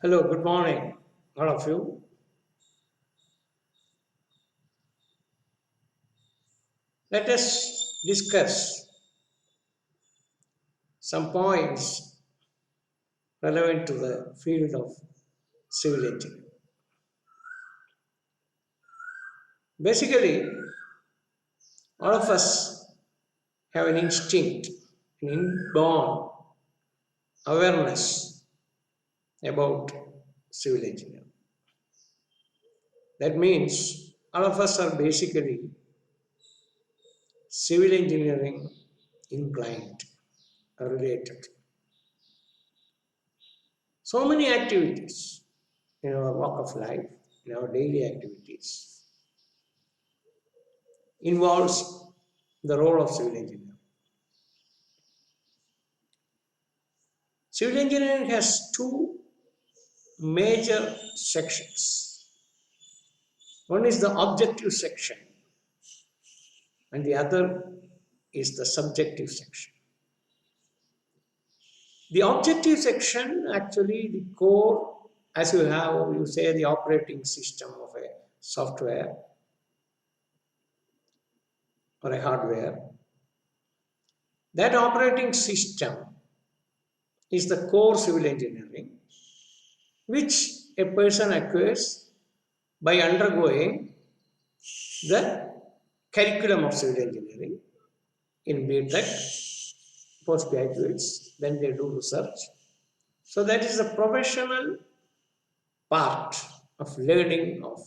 Hello, good morning, all of you. Let us discuss some points relevant to the field of civil engineering. Basically, all of us have an instinct, an inborn awareness about civil engineering. That means all of us are basically civil engineering inclined, related. So many activities in our walk of life, in our daily activities, involves the role of civil engineer. Civil engineering has two major sections. One is the objective section, and the other is the subjective section. The objective section, actually, the core, as you say, the operating system of a software or a hardware. That operating system is the core civil engineering, which a person acquires by undergoing the curriculum of civil engineering in B.Tech, postgraduates, then they do research. So that is the professional part of learning of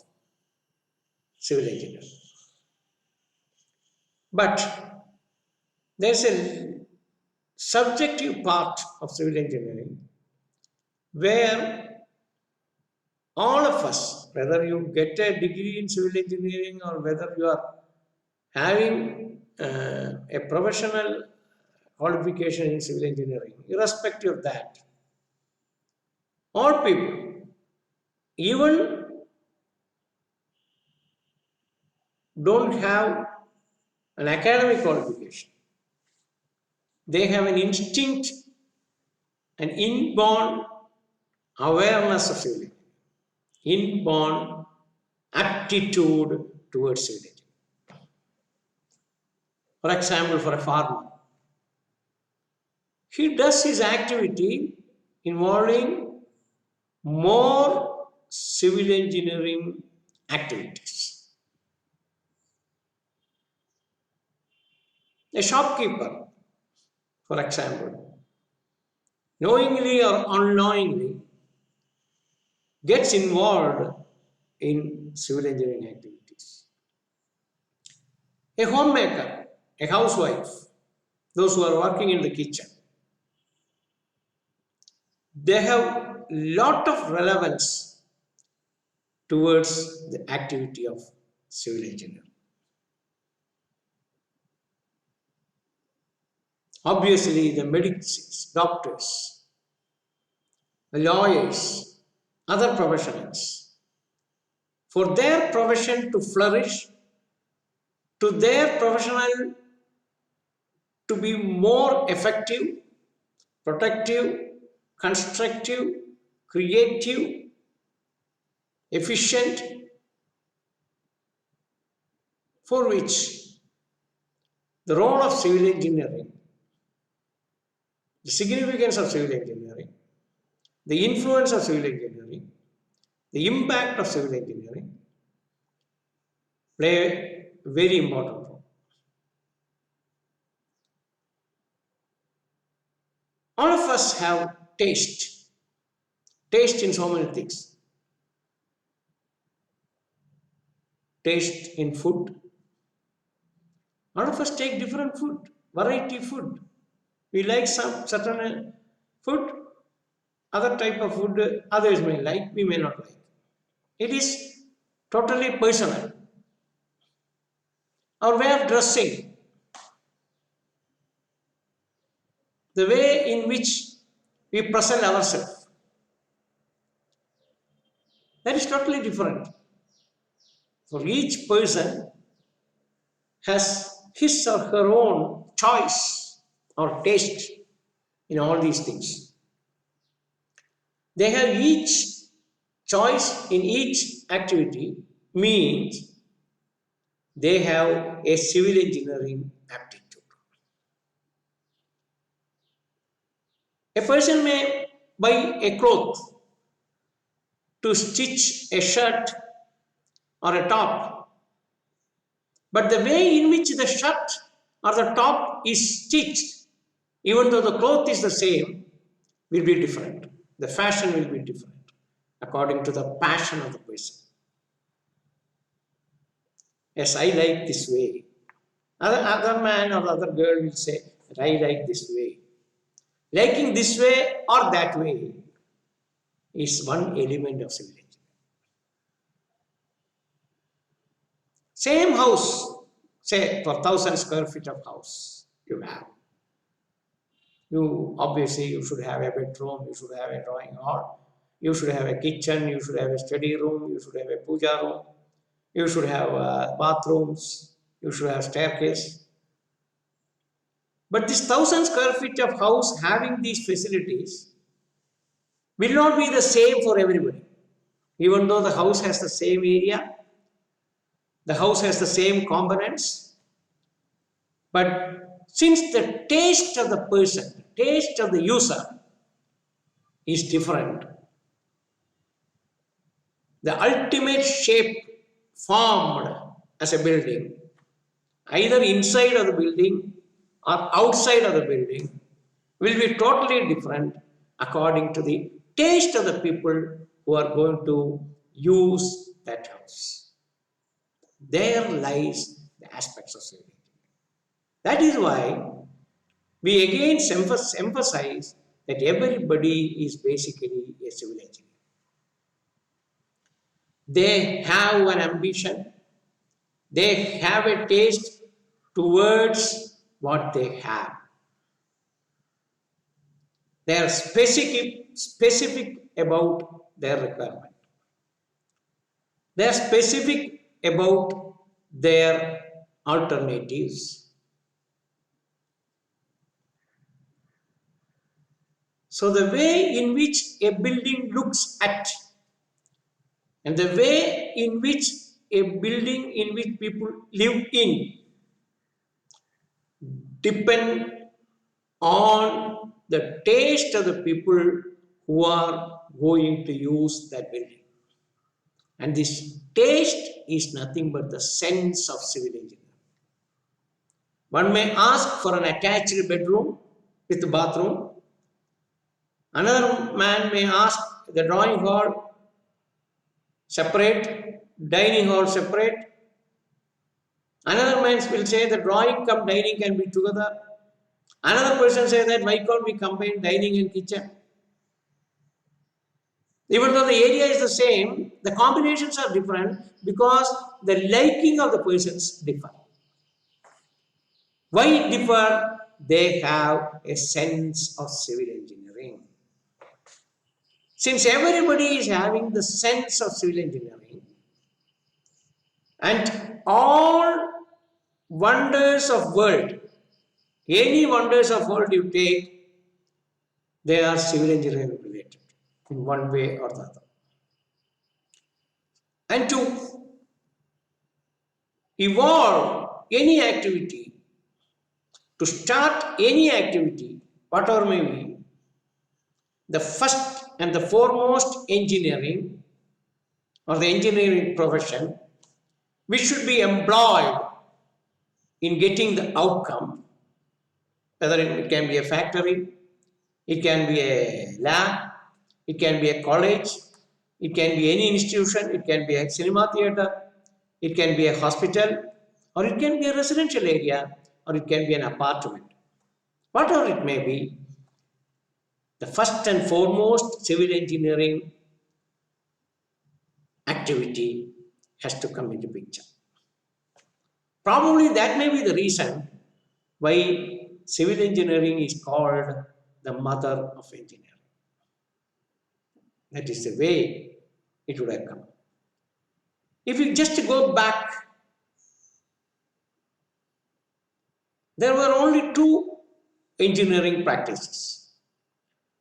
civil engineering. But there's a subjective part of civil engineering where all of us, whether you get a degree in civil engineering or whether you are having a professional qualification in civil engineering, irrespective of that, all people, even don't have an academic qualification, they have an instinct, an inborn awareness of civil engineering, inborn aptitude towards civil engineering. For example, for a farmer, he does his activity involving more civil engineering activities. A shopkeeper, for example, knowingly or unknowingly gets involved in civil engineering activities. A homemaker, a housewife, those who are working in the kitchen, they have lot of relevance towards the activity of civil engineering. Obviously, the medics, doctors, the lawyers, other professionals, for their profession to flourish, to their professional to be more effective, protective, constructive, creative, efficient, for which the role of civil engineering, the significance of civil engineering, the influence of civil engineering, the impact of civil engineering play a very important role. All of us have taste in so many things. Taste in food. All of us take different food, variety food. We like some certain food, other type of food others may like, we may not like. It is totally personal. Our way of dressing, the way in which we present ourselves, that is totally different. For each person has his or her own choice or taste in all these things. They have each choice in each activity means they have a civil engineering aptitude. A person may buy a cloth to stitch a shirt or a top, but the way in which the shirt or the top is stitched, even though the cloth is the same, will be different. The fashion will be different according to the passion of the person. Yes, I like this way. Other man or other girl will say, I like this way. Liking this way or that way is one element of civil engineering. Same house, say for 1,000 square feet of house you have. You obviously you should have a bedroom, you should have a drawing hall, you should have a kitchen, you should have a study room, you should have a puja room, you should have bathrooms, you should have staircase. But this 1,000 square feet of house having these facilities will not be the same for everybody. Even though the house has the same area, the house has the same components, but since the taste of the person, the taste of the user is different, the ultimate shape formed as a building, either inside of the building or outside of the building, will be totally different according to the taste of the people who are going to use that house. There lies the aspects of civil engineering. That is why we again emphasize that everybody is basically a civil engineer. They have an ambition, they have a taste towards what they have. They are specific about their requirement. They are specific about their alternatives. So the way in which a building looks at and the way in which a building in which people live in depend on the taste of the people who are going to use that building. And this taste is nothing but the sense of civil engineering. One may ask for an attached bedroom with bathroom. Another man may ask the drawing hall separate, dining hall separate. Another man will say the drawing cum dining can be together. Another person says that why can't we combine dining and kitchen? Even though the area is the same, the combinations are different because the liking of the persons differ. Why differ? They have a sense of civil engineering. Since everybody is having the sense of civil engineering, and all wonders of world, any wonders of world you take, they are civil engineering related in one way or the other. And to evolve any activity, to start any activity, whatever may be, the first and the foremost engineering or the engineering profession, which should be employed in getting the outcome, whether it can be a factory, it can be a lab, it can be a college, it can be any institution, it can be a cinema theater, it can be a hospital, or it can be a residential area, or it can be an apartment. Whatever it may be, the first and foremost civil engineering activity has to come into picture. Probably that may be the reason why civil engineering is called the mother of engineering. That is the way it would have come. If you just go back, there were only two engineering practices.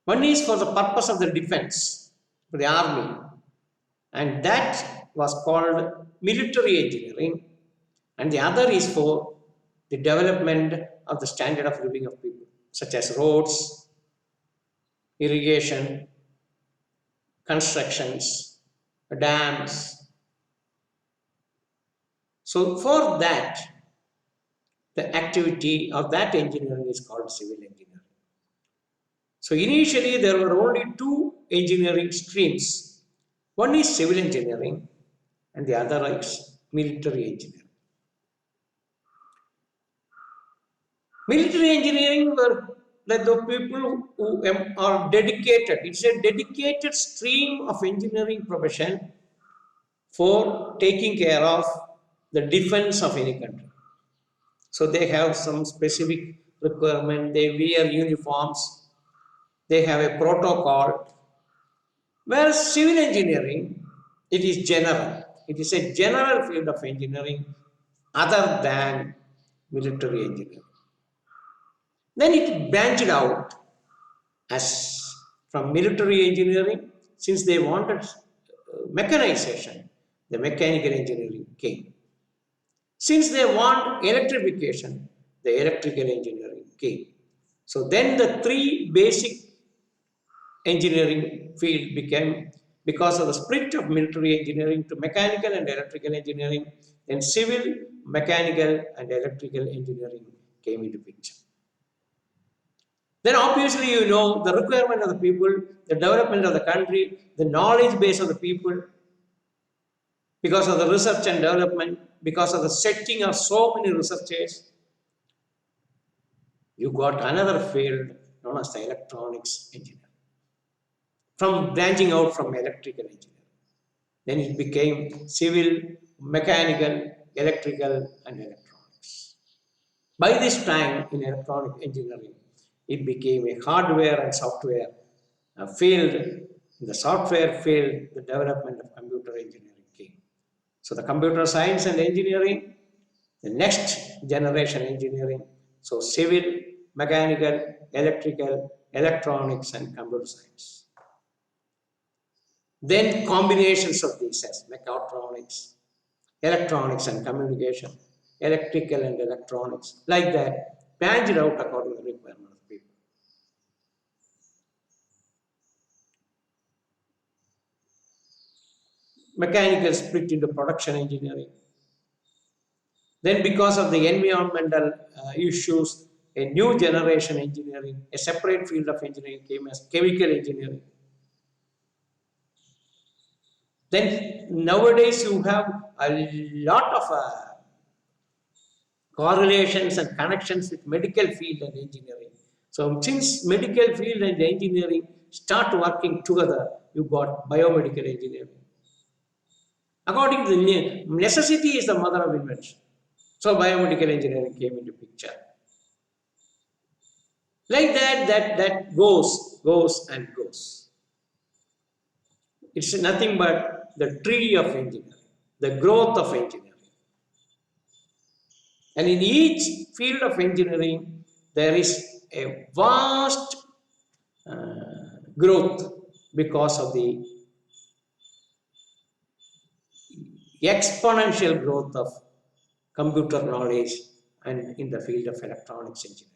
One is for the purpose of the defense. for the army, and that was called military engineering, and the other is for the development of the standard of living of people, such as roads, irrigation, constructions, dams. So for that, the activity of that engineering is called civil engineering. So initially there were only two engineering streams. One is civil engineering and the other is military engineering. Military engineering were like the people who are dedicated. It's a dedicated stream of engineering profession for taking care of the defense of any country. So they have some specific requirement, they wear uniforms, they have a protocol. Whereas civil engineering, it is general. It is a general field of engineering other than military engineering. Then it branched out as from military engineering, since they wanted mechanization, the mechanical engineering came. Since they want electrification, the electrical engineering came. So then the three basic engineering field became, because of the split of military engineering to mechanical and electrical engineering, then civil, mechanical and electrical engineering came into picture. Then obviously you know the requirement of the people, the development of the country, the knowledge base of the people, because of the research and development, because of the setting of so many researchers, you got another field known as the electronics engineering. From branching out from electrical engineering. Then it became civil, mechanical, electrical and electronics. By this time in electronic engineering, it became a hardware and software field. In the software field, the development of computer engineering came. So the computer science and engineering, the next generation engineering, so civil, mechanical, electrical, electronics and computer science. Then combinations of these as mechatronics, electronics and communication, electrical and electronics, like that, branched out according to the requirement of people. Mechanical split into production engineering. Then because of the environmental issues, a new generation engineering, a separate field of engineering came as chemical engineering. Then nowadays you have a lot of correlations and connections with medical field and engineering. So since medical field and engineering start working together, you got biomedical engineering. According to the necessity is the mother of invention. So biomedical engineering came into picture. Like that goes and goes. It's nothing but the tree of engineering, the growth of engineering. And in each field of engineering, there is a vast growth because of the exponential growth of computer knowledge and in the field of electronics engineering.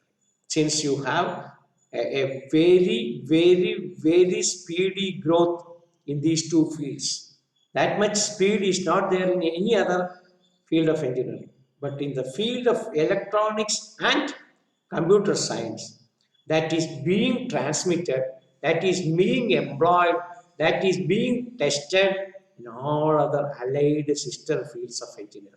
Since you have a very, very, very speedy growth in these two fields. That much speed is not there in any other field of engineering. But in the field of electronics and computer science, that is being transmitted, that is being employed, that is being tested in all other allied sister fields of engineering.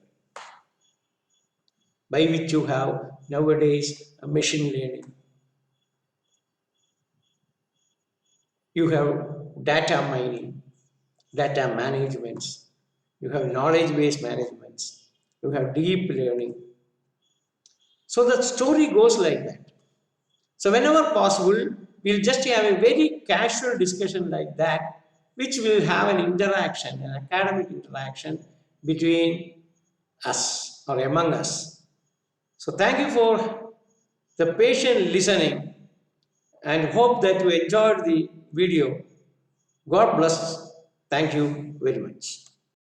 By which you have nowadays machine learning. You have data mining, data managements, you have knowledge-based managements, you have deep learning. So the story goes like that. So whenever possible, we'll just have a very casual discussion like that, which will have an interaction, an academic interaction between us or among us. So thank you for the patient listening and hope that you enjoyed the video. God bless. Thank you very much.